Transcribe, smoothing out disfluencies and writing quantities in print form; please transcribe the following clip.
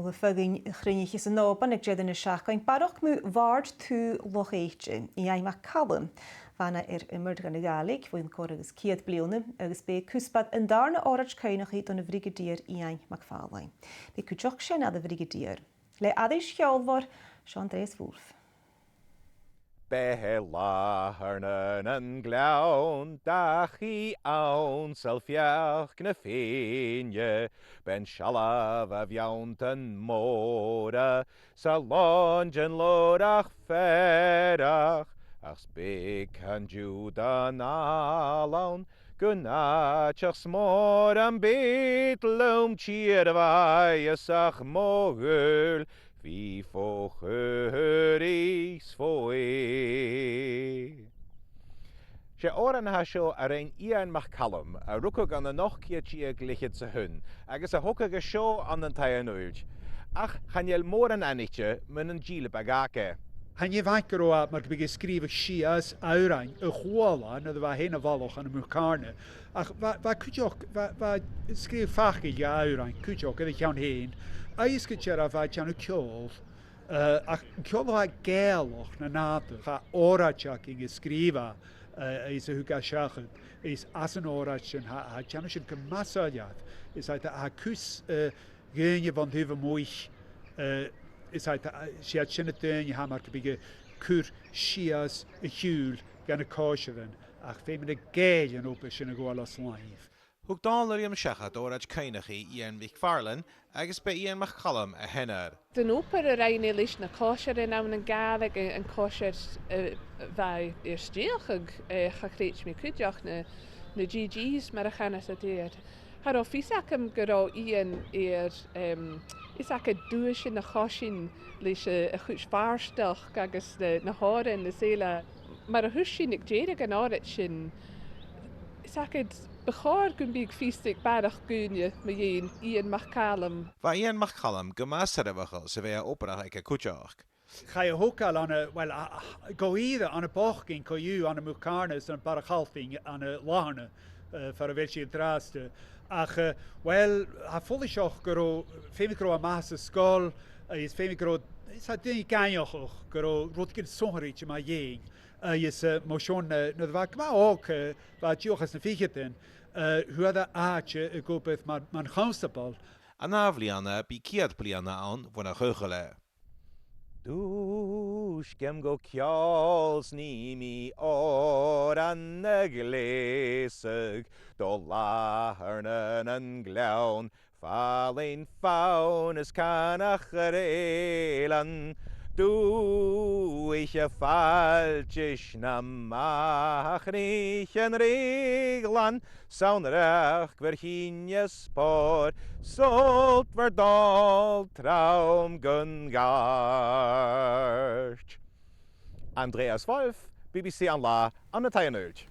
Ó fagin chruinich is an nóban ag jead in na seachain barach mú bhard tú lochéite I aimach Callum fanna immer gan na galig bhfuin cór agus ciad bliona agus bé cúspad an darna árat cainach don na brigadier I aimach fálain. Bé cúteach sin a brigadier. Le adéis cheolvar Sean Andreas Wolf. Be láharna an gleann dachi ann selfiach na féine ben sealamh a bheont an móra sa lonjan lórach ferach ach spic an Júd an alán gunnáteach smór an Bétlum tír bhaisach mógul Bhí fóchuirís fóé. sé óranna seo a réon Ian McCallum a rucag an na nochciatí ag lichid sa hunn, agus a thucag a seo an an taanúid. Ach chanéal mór an anite mun an díle bagáce. Han je vaker ook maar ik schrijven Shia's uitrein, een goala, na de waar heen vallig aan de mukarne. Ach, waar kun je ook, waar schrijf vaak je uitrein, kun je ook, en ik gaan heen. Eis kun je af uit aan kjol. Ach, kjolはgeloch na nate, ga oratjak in geschreven. Is een huka schachet, is as een oratje, ha chanus een gemassajat. Is uit de akus genje van huve moich. Is uit she had sinnatun je hamar bige kur shias a hul gan a kosheven ach femin a gale an op sin a go las live. Hug dálar am seachad órad cainachaí Ian McFarlane agus be Ian McCallum a hennar. Den óper a reine leis na kosher in am an galig an kosher vai stíachag chachréit mi kudeach na GGs mar a chanas a déir. Har of isacam gorá Ian Isaac a dúis in na chosin leis a chuis bhairsteach agus na hárin na séile mar a thuis sin ag déad an áit sin Isaac beáir gon bíag fisteigh barach gúne ma dhéon Ian McCallum. Ba Ian McCallum go más a bhachal sa bheith operach ag a cúteach. Ga je hokal aan een, well, go ieder aan een bochking, ko je aan een mukarnes en parachalfing aan een lane, voor een beetje draaste. Ach, wel, ha volle schoch gero, femikro a masse skol, is femikro, is ha ding ganjoch, gero, rotgid songeritje ma jeng. Is motion, no de wak ma ook, wat jochas na figetin, hoe da aatje, go beth man gaunstapal. An aflianna bí ciad blianna an bhna chuchale. Dúis gem go ceáils ní mi ór an na gléasag dó látharna an gleann fálainn fáin is cánach a rélan dúis a fáiltis na machnich an réglan saunreach ver hínne spór solt ver dal traum gungart. Andreas Wolf, BBC an lá an na taanúid.